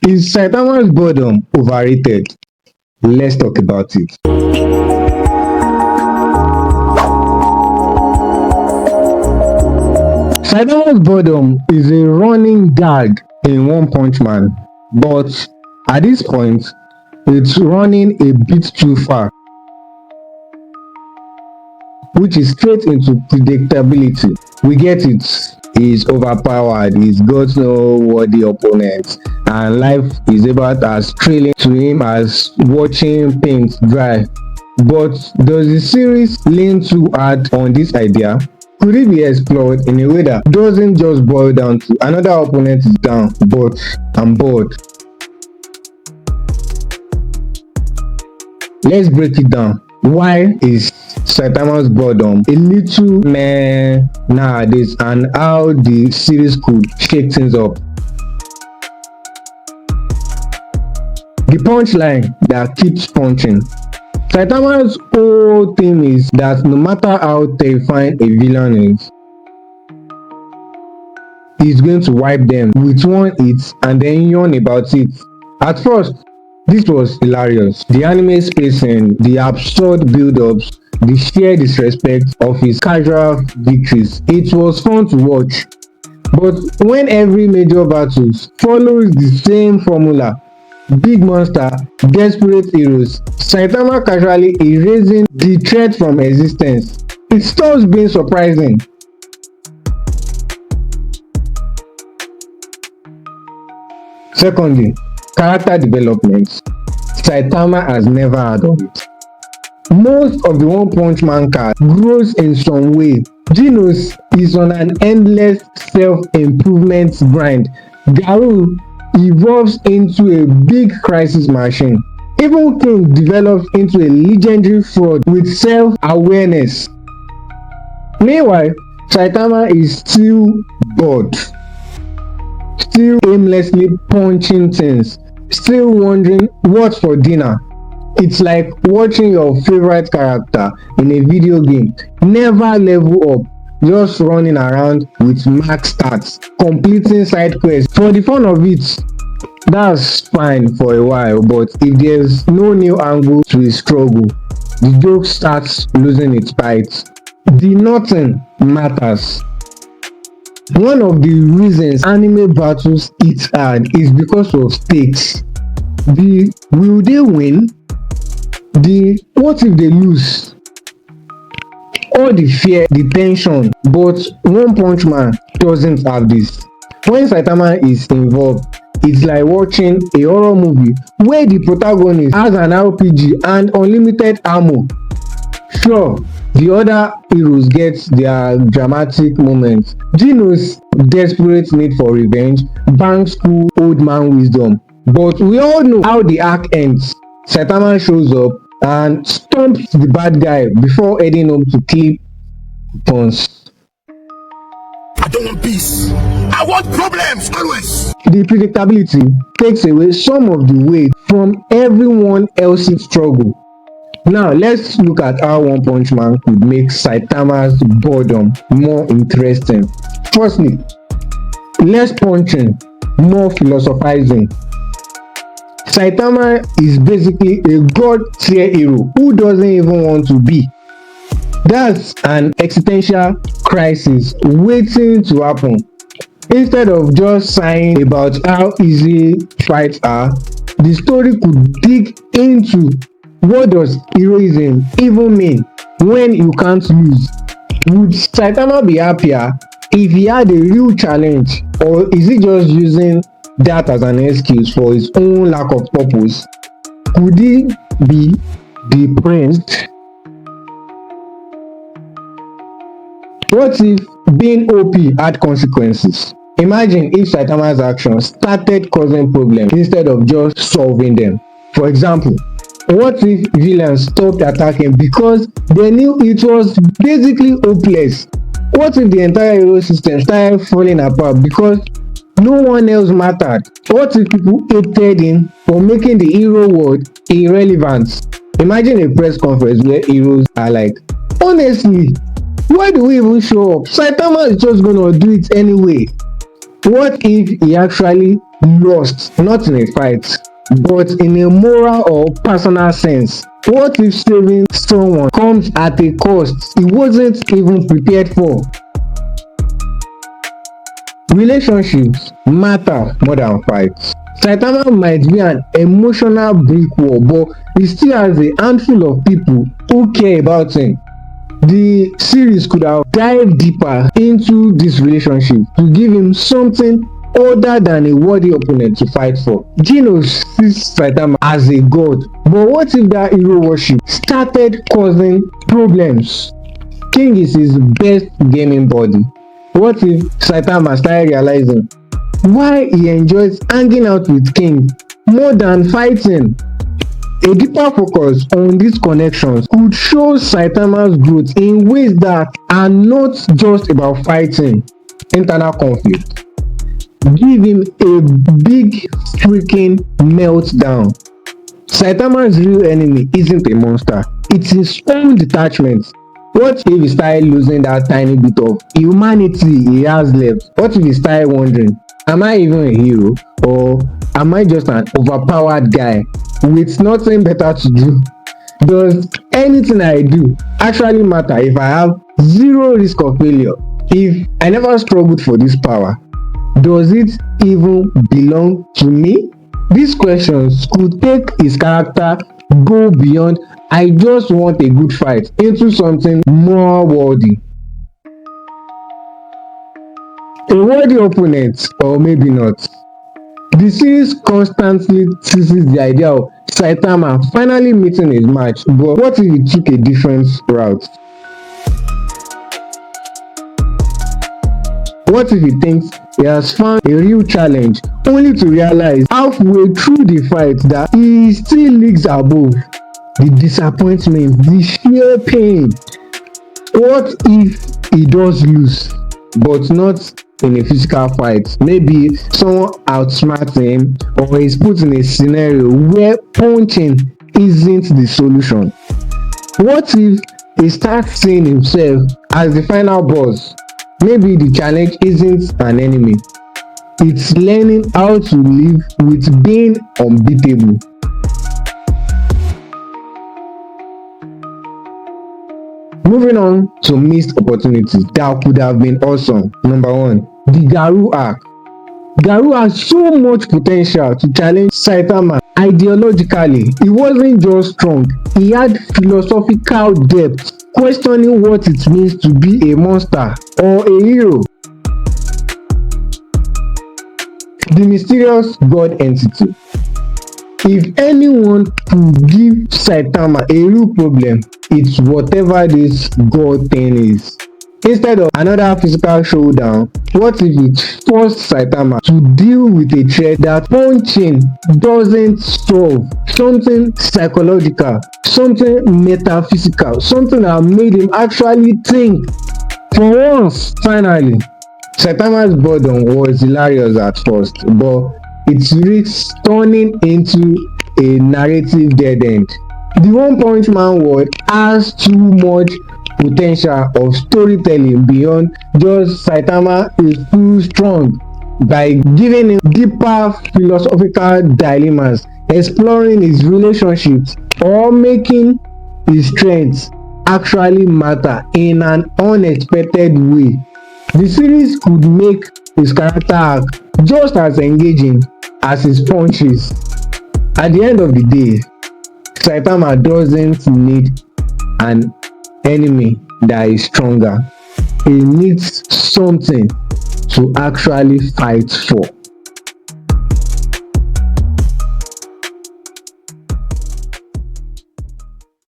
Is Saitama's boredom overrated? Let's talk about it. Saitama's boredom is a running gag in One Punch Man, but at this point, it's running a bit too far, which is straight into predictability. We get it. He's overpowered, he's got no worthy opponents, and life is about as thrilling to him as watching paint dry. But does the series lean too hard on this idea? Could it be explored in a way that doesn't just boil down to another opponent is down, but I'm bored? Let's break it down. Why is Saitama's boredom a little meh nowadays, and how the series could shake things up? The punchline that keeps punching. Saitama's whole thing is that no matter how terrifying a villain is, he's going to wipe them with one hit and then yawn about it. At first, this was hilarious. The anime spacing, the absurd build-ups, the sheer disrespect of his casual victories. It was fun to watch. But when every major battle follows the same formula, big monster, desperate heroes, Saitama casually erasing the threat from existence, it stops being surprising. Secondly, character development. Saitama has never had of it. Most of the One Punch Man cast grows in some way. Genos is on an endless self-improvement grind. Garou evolves into a big crisis machine. Even King develops into a legendary fraud with self-awareness. Meanwhile, Saitama is still bored, still aimlessly punching things, still wondering what's for dinner. It's like watching your favorite character in a video game never level up, just running around with max stats, completing side quests for the fun of it. That's fine for a while, but if there's no new angle to his struggle, the joke starts losing its bite. The nothing matters. One of the reasons anime battles hit hard is because of stakes. The will they win? The what if they lose? All the fear, the tension. But One Punch Man doesn't have this. When Saitama is involved, it's like watching a horror movie where the protagonist has an RPG and unlimited ammo. Sure, the other heroes get their dramatic moments. Genos' desperate need for revenge, Bang's cool old man wisdom. But we all know how the arc ends. Saitama shows up and stomps the bad guy before heading home to clip pawns. I don't want peace. I want problems always. The predictability takes away some of the weight from everyone else's struggle. Now let's look at how One Punch Man could make Saitama's boredom more interesting. Firstly, less punching, more philosophizing. Saitama is basically a god tier hero who doesn't even want to be. That's an existential crisis waiting to happen. Instead of just sighing about how easy fights are, the story could dig into what does heroism even mean when you can't lose. Would Saitama be happier if he had a real challenge, or is he just using that as an excuse for his own lack of purpose? Could he be depressed? What if being OP had consequences? Imagine if Saitama's actions started causing problems instead of just solving them. For example, what if villains stopped attacking because they knew it was basically hopeless? What if the entire hero system started falling apart because no one else mattered? What if people hated him for making the hero world irrelevant? Imagine a press conference where heroes are like, honestly, why do we even show up? Saitama is just gonna do it anyway. What if he actually lost, not in a fight, but in a moral or personal sense? What if saving someone comes at a cost he wasn't even prepared for? Relationships matter more than fights. Saitama might be an emotional brick wall, but he still has a handful of people who care about him. The series could have dived deeper into this relationship to give him something other than a worthy opponent to fight for. Gino sees Saitama as a god, but what if that hero worship started causing problems? King is his best gaming buddy. What if Saitama started realizing why he enjoys hanging out with King more than fighting? A deeper focus on these connections could show Saitama's growth in ways that are not just about fighting internal conflict. Give him a big freaking meltdown. Saitama's real enemy isn't a monster, it's his own detachment. What if he started losing that tiny bit of humanity he has left? What if he started wondering, am I even a hero? Or am I just an overpowered guy with nothing better to do? Does anything I do actually matter if I have zero risk of failure? If I never struggled for this power, does it even belong to me? These questions could take his character go beyond I just want a good fight into something more worthy. A worthy opponent, or maybe not. The series constantly teases the idea of Saitama finally meeting his match, but what if he took a different route? What if he thinks he has found a real challenge only to realize halfway through the fight that he still leagues above? The disappointment, the sheer pain. What if he does lose, but not in a physical fight? Maybe someone outsmarts him, or he's put in a scenario where punching isn't the solution. What if he starts seeing himself as the final boss? Maybe the challenge isn't an enemy, it's learning how to live with being unbeatable. Moving on to missed opportunities that could have been awesome. Number 1, the Garou arc. Garou has so much potential to challenge Saitama ideologically. He wasn't just strong, he had philosophical depth, questioning what it means to be a monster or a hero. The mysterious god entity. If anyone could give Saitama a real problem, it's whatever this god thing is. Instead of another physical showdown, what if it forced Saitama to deal with a threat that punching doesn't solve? Something psychological, something metaphysical, something that made him actually think. For once, finally. Saitama's boredom was hilarious at first, but it risks turning into a narrative dead end. The One Punch Man world has too much potential of storytelling beyond just Saitama is too strong, by giving him deeper philosophical dilemmas, exploring his relationships, or making his strengths actually matter in an unexpected way. The series could make his character arc just as engaging as his punches. At the end of the day, Saitama doesn't need an enemy that is stronger. He needs something to actually fight for.